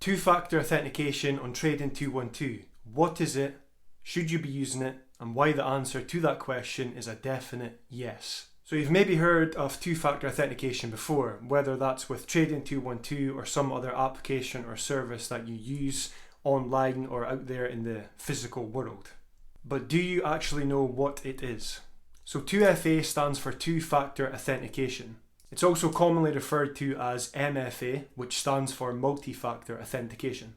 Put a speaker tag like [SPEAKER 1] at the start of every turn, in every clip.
[SPEAKER 1] Two-factor authentication on Trading 212. What is it? Should you be using it? And why the answer to that question is a definite yes. So you've maybe heard of two-factor authentication before, whether that's with Trading 212 or some other application or service that you use online or out there in the physical world. But do you actually know what it is? So 2FA stands for two-factor authentication. It's also commonly referred to as MFA, which stands for multi-factor authentication.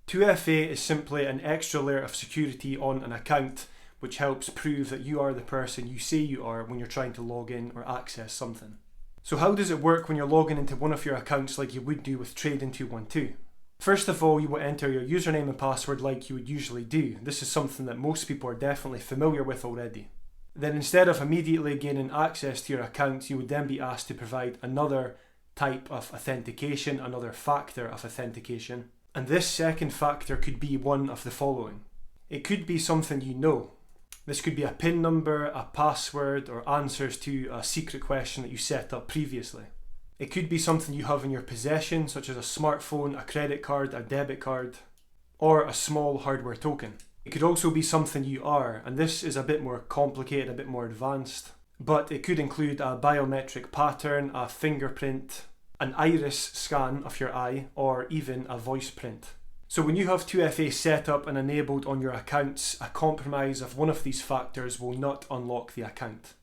[SPEAKER 1] 2FA is simply an extra layer of security on an account which helps prove that you are the person you say you are when you're trying to log in or access something. So how does it work when you're logging into one of your accounts like you would do with Trading 212? First of all, you will enter your username and password like you would usually do. This is something that most people are definitely familiar with already. Then instead of immediately gaining access to your account, you would then be asked to provide another type of authentication, another factor of authentication. And this second factor could be one of the following. It could be something you know. This could be a PIN number, a password, or answers to a secret question that you set up previously. It could be something you have in your possession, such as a smartphone, a credit card, a debit card, or a small hardware token. It could also be something you are, and this is a bit more complicated, a bit more advanced, but it could include a biometric pattern, a fingerprint, an iris scan of your eye, or even a voice print. So when you have 2FA set up and enabled on your accounts, a compromise of one of these factors will not unlock the account.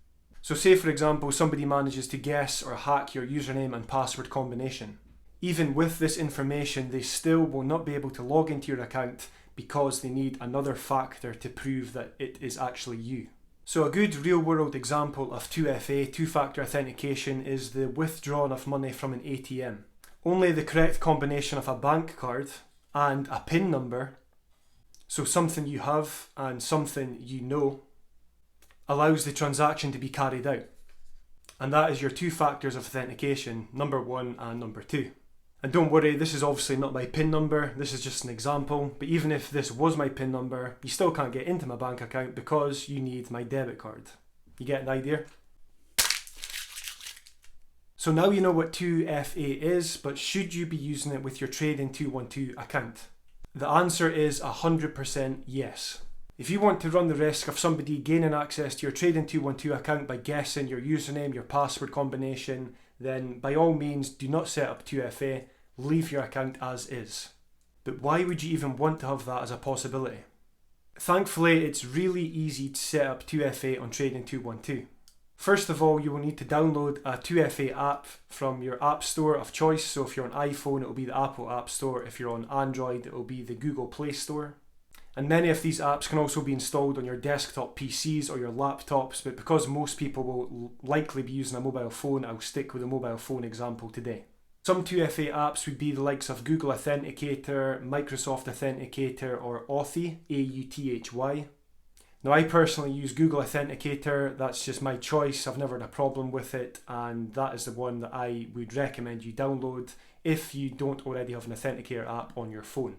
[SPEAKER 1] So say for example somebody manages to guess or hack your username and password combination. Even with this information, they still will not be able to log into your account because they need another factor to prove that it is actually you. So a good real-world example of 2FA, two-factor authentication, is the withdrawal of money from an ATM. Only the correct combination of a bank card and a PIN number, so something you have and something you know, allows the transaction to be carried out. And that is your two factors of authentication, number 1 and number 2. And don't worry, this is obviously not my PIN number, this is just an example, but even if this was my PIN number, you still can't get into my bank account because you need my debit card. You get an idea? So now you know what 2FA is, but should you be using it with your Trading 212 account? The answer is 100% yes. If you want to run the risk of somebody gaining access to your Trading 212 account by guessing your username, your password combination, then by all means do not set up 2FA, leave your account as is. But why would you even want to have that as a possibility? Thankfully, it's really easy to set up 2FA on Trading 212. First of all, you will need to download a 2FA app from your app store of choice. So if you're on iPhone, it will be the Apple App Store. If you're on Android, it will be the Google Play Store. And many of these apps can also be installed on your desktop PCs or your laptops, but because most people will likely be using a mobile phone, I'll stick with a mobile phone example today. Some 2FA apps would be the likes of Google Authenticator, Microsoft Authenticator, or Authy, A-U-T-H-Y. Now I personally use Google Authenticator, that's just my choice, I've never had a problem with it, and that is the one that I would recommend you download if you don't already have an Authenticator app on your phone.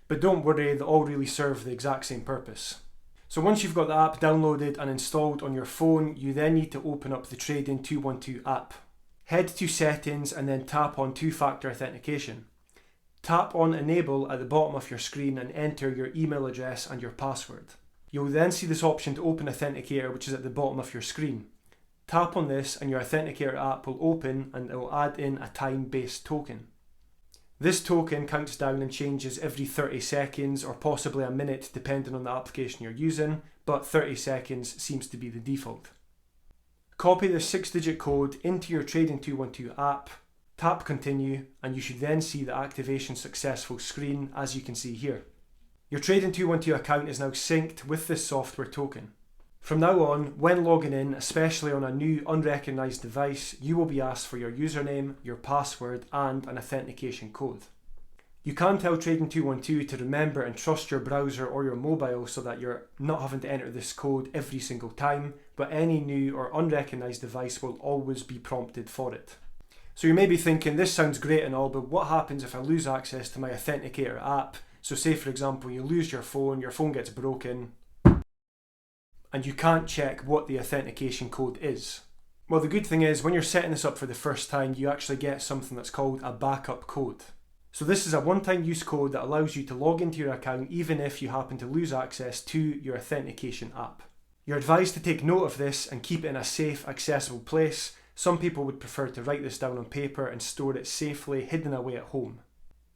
[SPEAKER 1] But don't worry, they all really serve the exact same purpose. So once you've got the app downloaded and installed on your phone, you then need to open up the Trading 212 app. Head to Settings and then tap on Two-Factor Authentication. Tap on Enable at the bottom of your screen and enter your email address and your password. You'll then see this option to open Authenticator, which is at the bottom of your screen. Tap on this and your Authenticator app will open and it will add in a time-based token. This token counts down and changes every 30 seconds or possibly a minute depending on the application you're using, but 30 seconds seems to be the default. Copy the 6-digit code into your Trading 212 app, tap Continue, and you should then see the activation successful screen as you can see here. Your Trading 212 account is now synced with this software token. From now on, when logging in, especially on a new unrecognised device, you will be asked for your username, your password and an authentication code. You can tell Trading 212 to remember and trust your browser or your mobile so that you're not having to enter this code every single time, but any new or unrecognised device will always be prompted for it. So you may be thinking, this sounds great and all, but what happens if I lose access to my Authenticator app? So say for example you lose your phone gets broken, and you can't check what the authentication code is. Well, the good thing is when you're setting this up for the first time, you actually get something that's called a backup code. So this is a one-time use code that allows you to log into your account even if you happen to lose access to your authentication app. You're advised to take note of this and keep it in a safe, accessible place. Some people would prefer to write this down on paper and store it safely hidden away at home.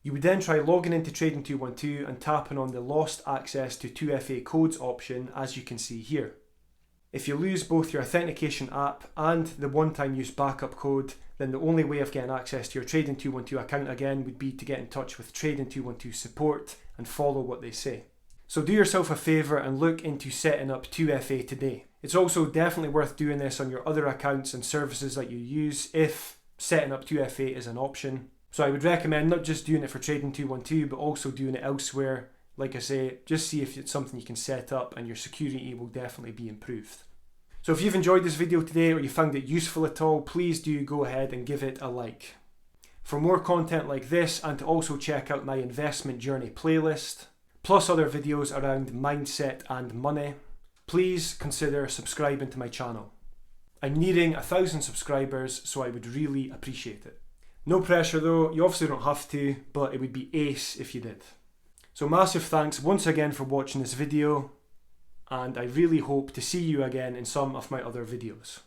[SPEAKER 1] You would then try logging into Trading212 and tapping on the Lost Access to 2FA Codes option, as you can see here. If you lose both your authentication app and the one-time use backup code, then the only way of getting access to your Trading212 account again would be to get in touch with Trading212 support and follow what they say. So do yourself a favour and look into setting up 2FA today. It's also definitely worth doing this on your other accounts and services that you use if setting up 2FA is an option. So I would recommend not just doing it for Trading212 but also doing it elsewhere. Like I say, just see if it's something you can set up and your security will definitely be improved. So if you've enjoyed this video today or you found it useful at all, please do go ahead and give it a like. For more content like this and to also check out my investment journey playlist, plus other videos around mindset and money, please consider subscribing to my channel. I'm nearing 1,000 subscribers, so I would really appreciate it. No pressure though, you obviously don't have to, but it would be ace if you did. So massive thanks once again for watching this video, and I really hope to see you again in some of my other videos.